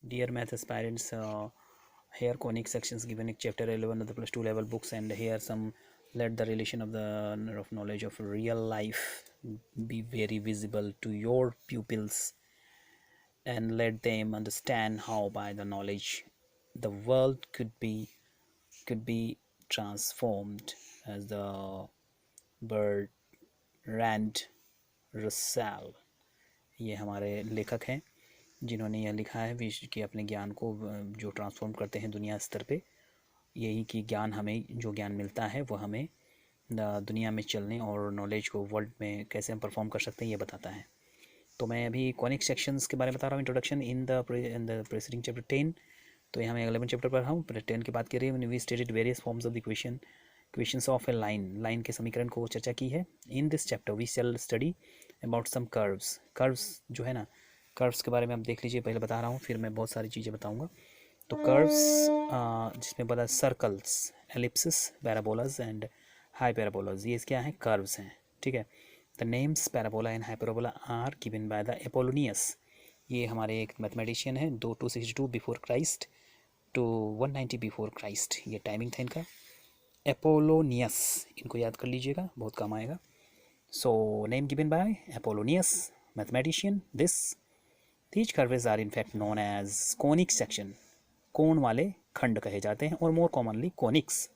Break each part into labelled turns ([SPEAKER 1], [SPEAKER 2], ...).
[SPEAKER 1] Dear math aspirants, here conic sections given in chapter 11 of the plus 2 level books, and here some let the relation of the of knowledge of real life be very visible to your pupils, and let them understand how by the knowledge the world could be transformed, as the bird Rand Russell, ये हमारे लेखक हैं जिन्होंने यह लिखा है विश्व के अपने ज्ञान को जो ट्रांसफॉर्म करते हैं दुनिया स्तर पे, यही कि ज्ञान हमें जो ज्ञान मिलता है वो हमें दुनिया में चलने और नॉलेज को वर्ल्ड में कैसे हम परफॉर्म कर सकते हैं ये बताता है। तो मैं अभी कॉनिक सेक्शंस के बारे में बता रहा हूँ, introduction in the presiding chapter 10। तो यहाँ मैं 11 चैप्टर पर हूँ, 10 की बात करिए। We stated various forms of the questions of a line के समीकरण को चर्चा की है। In this chapter we shall study about some curves जो है ना, कर्व्स के बारे में आप देख लीजिए, पहले बता रहा हूँ फिर मैं बहुत सारी चीज़ें बताऊँगा। तो कर्व्स जिसमें बता circles, ellipses, parabolas and hyperbolas, ये क्या है, कर्व्स हैं, ठीक है। The names parabola and hyperbola are given by the Apollonius, ये हमारे एक मैथमेटिशियन है, 262 before Christ to 190 before Christ, ये टाइमिंग था इनका। एपोलोनियस, इनको याद कर लीजिएगा, बहुत काम आएगा। So name given by Apollonius mathematician. These curves are in fact known as conic section, कोण वाले खंड कहे जाते हैं, और more commonly conics,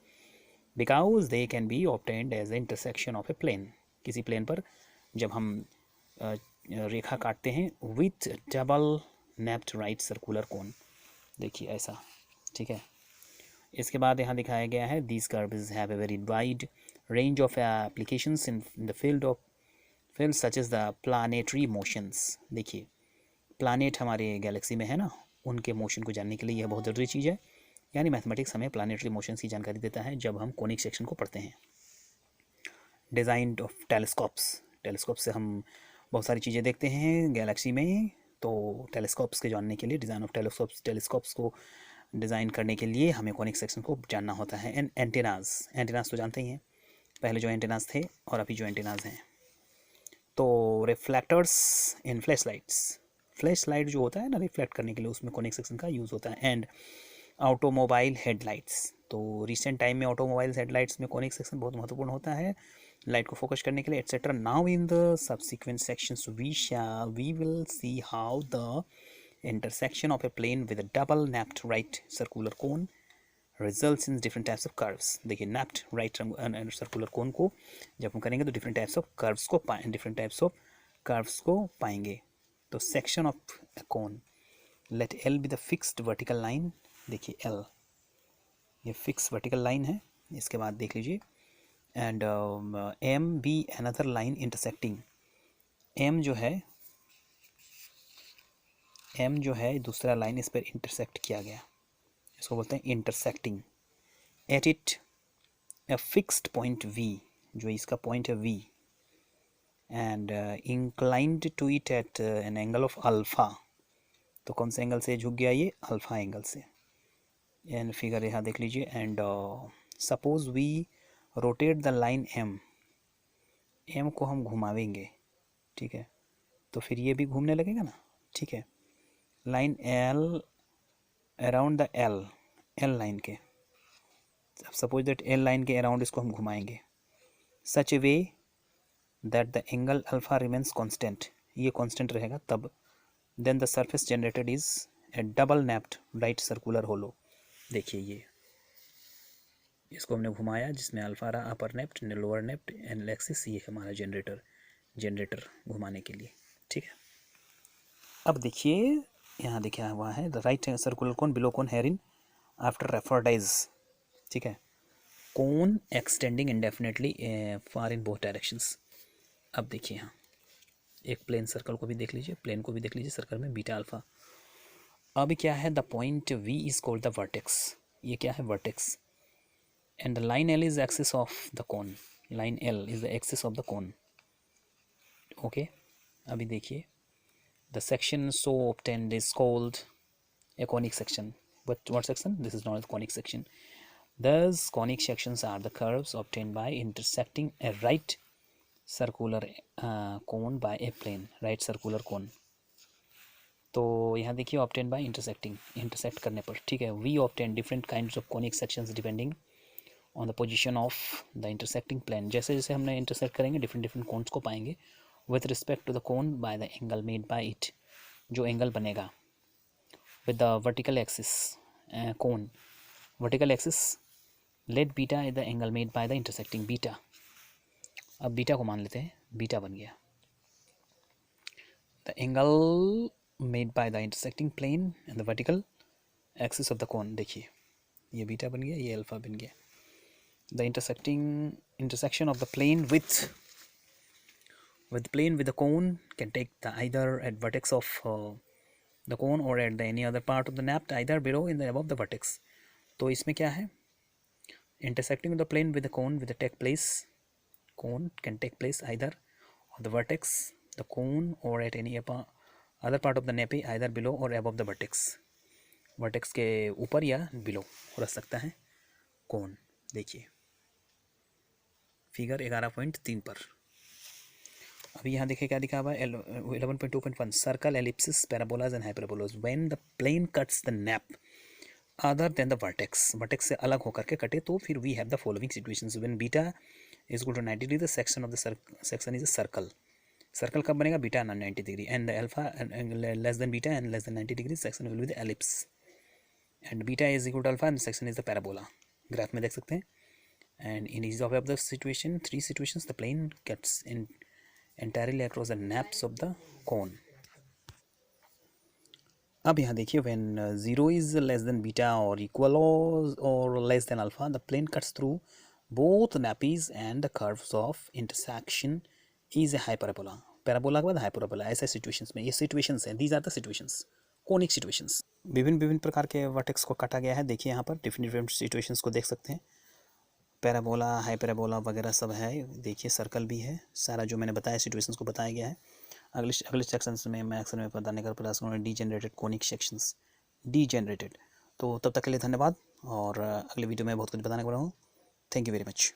[SPEAKER 1] because they can be obtained as the intersection of a plane, किसी प्लेन पर जब हम रेखा काटते हैं with double napped right circular cone, देखिए ऐसा, ठीक है। इसके बाद यहाँ दिखाया गया है these curves have a very wide range of applications in the field such as the planetary motions. देखिए प्लानेट हमारे गैलेक्सी में है ना, उनके मोशन को जानने के लिए यह बहुत ज़रूरी चीज़ है, यानी मैथमेटिक्स हमें प्लानेटरी मोशंस की जानकारी देता है जब हम कोनिक सेक्शन को पढ़ते हैं। डिज़ाइन ऑफ टेलीस्कोप से हम बहुत सारी चीज़ें देखते हैं गैलेक्सी में, तो टेलीस्कोप्स के जानने के लिए, डिज़ाइन ऑफ टेलीस्कोप्स को डिज़ाइन करने के लिए हमें कोनिक सेक्शन को जानना होता है। एंड एंटेनाज तो जानते ही हैं, पहले जो एंटेनाज थे और अभी जो एंटेनाज हैं। तो रिफ्लेक्टर्स इन फ्लैश लाइट जो होता है ना रिफ्लेक्ट करने के लिए, उसमें कोनिक सेक्शन का यूज़ होता है। एंड ऑटोमोबाइल हेडलाइट्स, तो रिसेंट टाइम में ऑटोमोबाइल हेडलाइट्स में कोनिक सेक्शन बहुत महत्वपूर्ण होता है लाइट को फोकस करने के लिए, etcetera. Now in the subsequent sections we will see how the intersection of a plane with a double napped right circular cone results in different types of curves। देखिए napped right circular cone को जब हम करेंगे तो different types of curves को पाएंगे। तो section of a cone, let L be the fixed vertical line, देखिए L ये fixed vertical line है। इसके बाद देख लीजिए and M be another line intersecting, M जो है दूसरा लाइन इस पर इंटरसेक्ट किया गया, इसको बोलते हैं intersecting. At it a fixed point V, जो इसका पॉइंट है V, and inclined to it at an angle of alpha, तो कौन से एंगल से झुक गया ये, अल्फ़ा एंगल से। एंड फिगर यहाँ देख लीजिए। And suppose we rotate the line M को हम घुमावेंगे, ठीक है, तो फिर ये भी घूमने लगेगा ना, ठीक है। Line L around the L line के, सपोज दैट L लाइन के अराउंड इसको हम घुमाएंगे, such a way that the angle alpha remains constant, ये कांस्टेंट रहेगा तब, then the surface generated is a double napped right circular hollow. देखिए ये इसको हमने घुमाया जिसमें अल्फा रहा upper nappe, lower nappe and axis, ये हमारा जनरेटर घुमाने के लिए, ठीक है। अब देखिए यहाँ देखा हुआ है the right circular cone below cone hereinafter referred as, ठीक है, cone extending indefinitely far in both directions. अब देखिए यहाँ एक प्लेन सर्कल को भी देख लीजिए, प्लेन को भी देख लीजिए, सर्कल में बीटा अल्फा। अब क्या है, the point V is called the vertex, ये क्या है, vertex. And the line L is axis of the cone, line L is the axis of the cone, okay. अभी देखिए the section so obtained is called a conic section. What section? This is known as conic section. Thus conic sections are the curves obtained by intersecting a right circular cone by a plane, right circular cone. तो यहाँ देखिए obtain bye intersect करने पर, ठीक है। We obtain different kinds of conic sections depending on the position of the intersecting plane. जैसे जैसे हमने इंटरसेक्ट करेंगे डिफरेंट डिफरेंट कोन्स को पाएंगे with respect to the cone by the angle made by it, जो एंगल बनेगा with the vertical axis cone, vertical axis let beta is the angle made by the intersecting beta। अब beta को मान लेते हैं, beta बन गया the angle made by the intersecting plane and the vertical axis of the cone। देखिए ये beta बन गया, ये अल्फा बन गया। the intersection of the plane with the cone can take the either at vertex of the cone or at the any other part of the nappe, either below in the above the vertex। तो इसमें क्या है, intersecting the plane with the cone with the cone can take place either on the vertex the cone or at any other part of the nappe, either below or above the vertex के ऊपर या below रख सकता है cone। देखिए figure 11.3 पर। अभी यहाँ देखिए क्या दिखा हुआ है 11.2.1 circle ellipses parabolas and hyperbolas when the plane cuts the nappe other than the vertex से अलग होकर के कटे तो फिर we have the following situations. When beta is equal to 90 degree the section of the section is a circle कब बनेगा, beta 90 degree and the alpha less than beta and less than 90 degree section will be the ellipse and beta is equal to alpha and section is the parabola. Graph में देख सकते हैं। And in each of the situation 3 situations the plane cuts in entirely across the naps of the cone। अब यहाँ देखिए when 0 is less than beta or equal or less than alpha the plane cuts through both nappies and the curves of intersection is a hyperbola। Parabola के बाद hyperbola, ऐसे situations में ये situations हैं, these are the situations conic situations. विभिन्न प्रकार के vertex को काटा गया है। देखिए यहाँ पर डिफरेंट सिचुएशंस को देख सकते हैं, पैराबोला हाइपरबोला वगैरह सब है। देखिए सर्कल भी है, सारा जो मैंने बताया सिचुएशंस को बताया गया है। अगले सेक्शंस में मैं अक्सर में बताने का प्रयास करूँगा डीजेनरेटेड कोनिक सेक्शंस, डीजेनरेटेड। तो तब तक के लिए धन्यवाद और अगले वीडियो में बहुत कुछ बताने वाला हूँ। Thank you very much.